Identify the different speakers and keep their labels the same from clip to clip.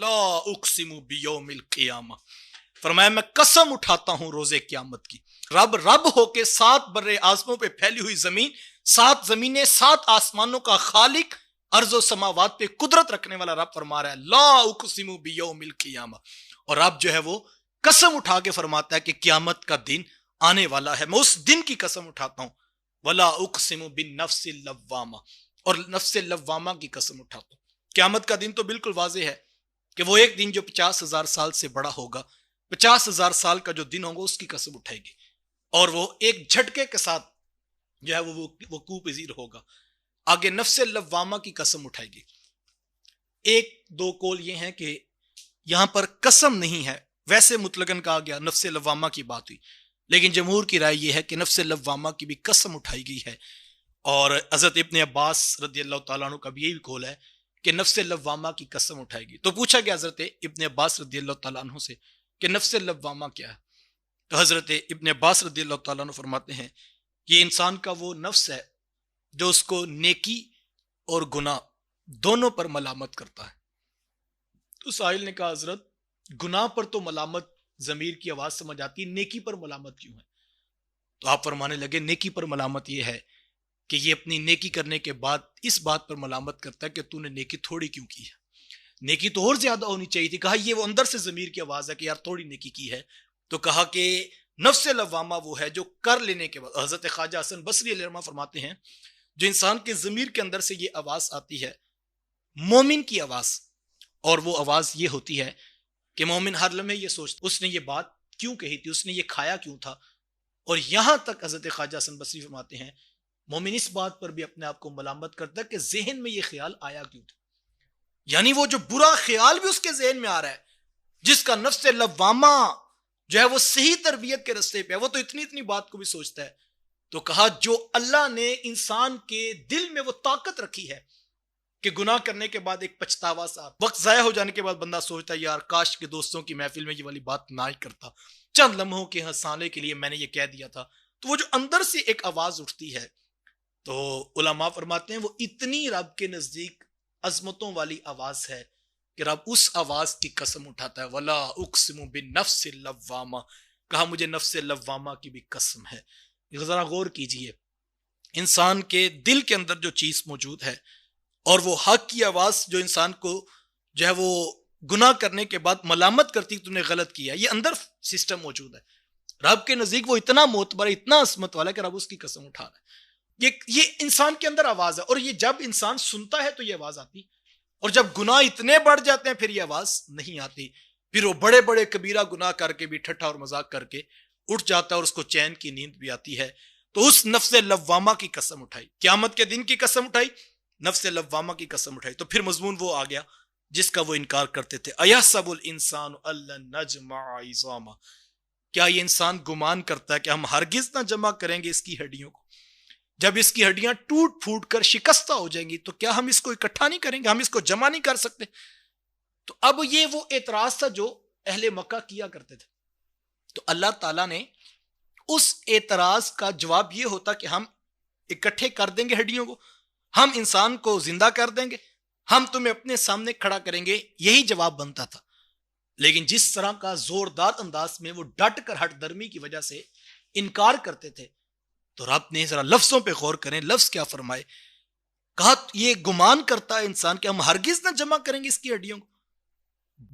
Speaker 1: ला उक़सिमु बियौमिल क़ियामा, फरमाया मैं कसम उठाता हूं रोजे क़यामत की। रब होके 7 बर्रे आज़मों पे फैली हुई जमीन, 7 जमीनें, 7 आसमानों का खालिक, अर्ज़ो समावात पे कुदरत रखने वाला रब फरमा रहा है ला उक़सिमु बियौमिल क़ियामा। और रब जो है वो कसम उठा के फरमाता है कि क़यामत का दिन आने वाला है, मैं उस दिन की कसम उठाता हूं। वला उक़सिमु बिन नफ्सिल लव्वामा, और नफ्स लव्वामा की कसम उठाता हूं। क़यामत का दिन तो बिल्कुल वाज़ेह है कि वो एक दिन जो 50,000 साल से बड़ा होगा, 50,000 साल का जो दिन होगा उसकी कसम उठाएगी, और वो एक झटके के साथ जो है वो कूपजीर होगा। आगे नफ्स लव्वामा की कसम उठाएगी। एक दो कौल ये हैं कि यहां पर कसम नहीं है, वैसे मुतलकन कहा गया, नफ्स लव्वामा की बात हुई, लेकिन जमहूर की राय यह है कि नफ्स लव्वामा की भी कसम उठाई गई है। और हजरत इब्ने अब्बास रदियल्लाहु तआला अन्हु का भी यही कौल है कि नफ्स लव्वामा की कसम उठाएगी। तो पूछा गया हजरत इब्ने अब्बास रदियल्लाहु तआला अन्हु से कि नफ्स लव्वामा क्या है? तो हजरत इब्ने अब्बास रदियल्लाहु तआला अन्हु फरमाते हैं कि इंसान का वो नफ्स है जो उसको नेकी और गुनाह दोनों पर मलामत करता है। तो साहिल ने कहा हजरत गुनाह पर तो मलामत जमीर की आवाज समझ आती है, नेकी पर मलामत क्यों है? तो आप फरमाने लगे नेकी पर मलामत यह है कि ये अपनी नेकी करने के बाद इस बात पर मलामत करता है कि तूने नेकी थोड़ी क्यों की है, नेकी तो और ज्यादा होनी चाहिए थी। कहा ये वो अंदर से जमीर की आवाज है कि यार थोड़ी नेकी की है। तो कहा कि नफ्स लव्वामा वो है जो कर लेने के बाद, हजरत ख्वाजा हसन बसरी अलैहि फरमाते हैं जो इंसान के जमीर के अंदर से ये आवाज आती है मोमिन की आवाज, और वो आवाज ये होती है कि मोमिन हर लम्हे ये सोचता उसने ये बात क्यों कही थी, उसने ये खाया क्यों था। और यहां तक हजरत ख्वाजा हसन बसरी फरमाते हैं मोमिन इस बात पर भी अपने आप को मलामत करता है कि जहन में ये ख्याल आया क्यों था, यानी वो जो बुरा ख्याल भी उसके जहन में आ रहा है, जिसका नफ्स लव्वामा जो है वो सही तरबियत के रास्ते पे है, वो तो इतनी इतनी बात को भी सोचता है। तो कहा जो अल्लाह ने इंसान के दिल में वो ताकत रखी है कि गुनाह करने के बाद एक पछतावा सा, वक्त जाया हो जाने के बाद बंदा सोचता है यार काश के दोस्तों की महफिल में ये वाली बात ना ही करता, चंद लम्हों के हंसाने के लिए मैंने ये कह दिया था। तो वो जो अंदर से एक आवाज उठती है, तो उलमा फरमाते हैं वो इतनी रब के नजदीक अजमतों वाली आवाज है कि रब उस आवाज की कसम उठाता है वला उक़सिमु बिन नफ्सिल लव्वामा, कहा मुझे नफ्स लव्वामा की भी कसम है। जरा गौर कीजिए, इंसान के दिल के अंदर जो चीज मौजूद है और वो हक की आवाज जो इंसान को जो है वो गुनाह करने के बाद मलामत करती तूने गलत किया, ये अंदर सिस्टम मौजूद है। रब के नजदीक वो इतना मोतबर, इतना असमत वाला कि रब उसकी कसम उठा रहा है। ये इंसान के अंदर आवाज है, और ये जब इंसान सुनता है तो ये आवाज आती, और जब गुनाह इतने बढ़ जाते हैं फिर ये आवाज नहीं आती। फिर वो बड़े बड़े कबीरा गुनाह करके भी ठट्ठा और मजाक करके उठ जाता है और उसको चैन की नींद भी आती है। तो उस नफ्स लव्वामा की कसम उठाई, क़यामत के दिन की कसम उठाई, नफ्स लव्वामा की कसम उठाई। तो फिर मजमून वो आ गया जिसका वो इनकार करते थे, अयहसबुल इंसान अल्लन नजमा इज़ामा, क्या ये इंसान गुमान करता है कि हम हरगिज ना जमा करेंगे इसकी हड्डियों को, जब इसकी हड्डियां टूट फूट कर शिकस्ता हो जाएंगी तो क्या हम इसको इकट्ठा नहीं करेंगे, हम इसको जमा नहीं कर सकते। तो अब ये वो एतराज था जो अहले मक्का किया करते थे। तो अल्लाह ताला ने उस एतराज का जवाब ये होता कि हम इकट्ठे कर देंगे हड्डियों को, हम इंसान को जिंदा कर देंगे, हम तुम्हें अपने सामने खड़ा करेंगे, यही जवाब बनता था। लेकिन जिस तरह का जोरदार अंदाज में वो डट कर हट दर्मी की वजह से इनकार करते थे, तो रब ने जरा लफ्जों पे गौर करें, लफ्ज क्या फरमाए, कहा ये गुमान करता है इंसान कि हम हरगिज ना जमा करेंगे इसकी हड्डियों को,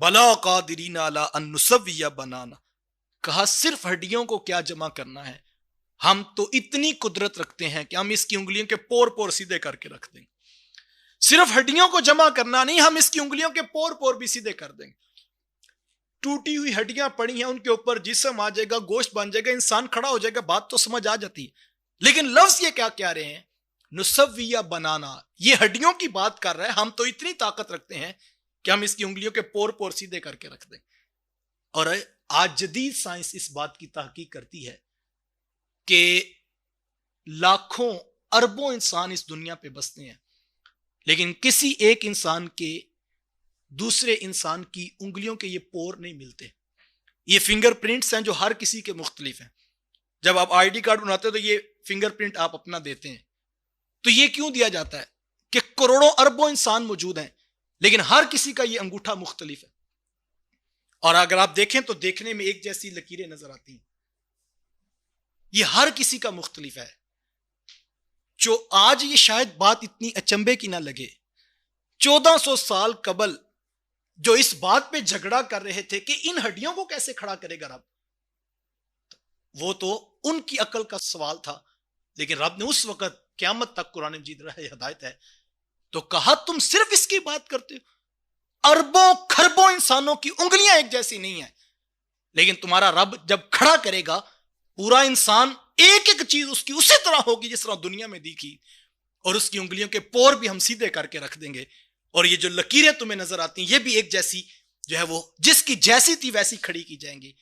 Speaker 1: बला कादिरीना अला अन नुसव्विया बनाना, कहा सिर्फ हड्डियों को क्या जमा करना है, हम तो इतनी कुदरत रखते हैं कि हम इसकी उंगलियों के पोर पोर सीधे करके रख देंगे। सिर्फ हड्डियों को जमा करना नहीं, हम इसकी उंगलियों के पोर पोर भी सीधे कर देंगे। टूटी हुई हड्डियां पड़ी हैं, उनके ऊपर जिस्म आ जाएगा, गोश्त बन जाएगा, इंसान खड़ा हो जाएगा, बात तो समझ आ जाती है। लेकिन लफ्ज ये क्या कह रहे हैं, नुसव्विया बनाना, ये हड्डियों की बात कर रहा है, हम तो इतनी ताकत रखते हैं कि हम इसकी उंगलियों के पोर पोर सीधे करके रख दें। और आज जदीद साइंस इस बात की तहकीक करती है कि लाखों अरबों इंसान इस दुनिया पे बसते हैं, लेकिन किसी एक इंसान के दूसरे इंसान की उंगलियों के ये पोर नहीं मिलते। ये फिंगरप्रिंट्स हैं जो हर किसी के मुख्तलिफ हैं। जब आप आईडी कार्ड बनाते हो तो ये फिंगरप्रिंट आप अपना देते हैं। तो ये क्यों दिया जाता है कि करोड़ों अरबों इंसान मौजूद हैं, लेकिन हर किसी का ये अंगूठा मुख्तलिफ है। اور اگر آپ دیکھیں تو دیکھنے میں ایک جیسی لکیریں نظر آتی ہیں. یہ ہر کسی کا مختلف ہے. جو آج یہ شاید بات اتنی اچنبے کی نہ لگے, 1400 سال قبل جو اس بات پہ جھگڑا کر رہے تھے کہ ان ہڈیوں کو کیسے کھڑا کرے گا رب, وہ تو ان کی عقل کا سوال تھا. لیکن رب نے اس وقت قیامت تک قرآن مجید رہے ہدایت ہے تو کہا تم صرف اس کی بات کرتے ہو, اربوں کھربوں انسانوں کی انگلیاں ایک جیسی نہیں ہیں, لیکن تمہارا رب جب کھڑا کرے گا پورا انسان ایک ایک چیز اس کی اسی طرح ہوگی جس طرح دنیا میں دیکھی, اور اس کی انگلیوں کے پور بھی ہم سیدھے کر کے رکھ دیں گے, اور یہ جو لکیریں تمہیں نظر آتی ہیں یہ بھی ایک جیسی جو ہے وہ جس کی جیسی تھی ویسی کھڑی کی جائیں گی.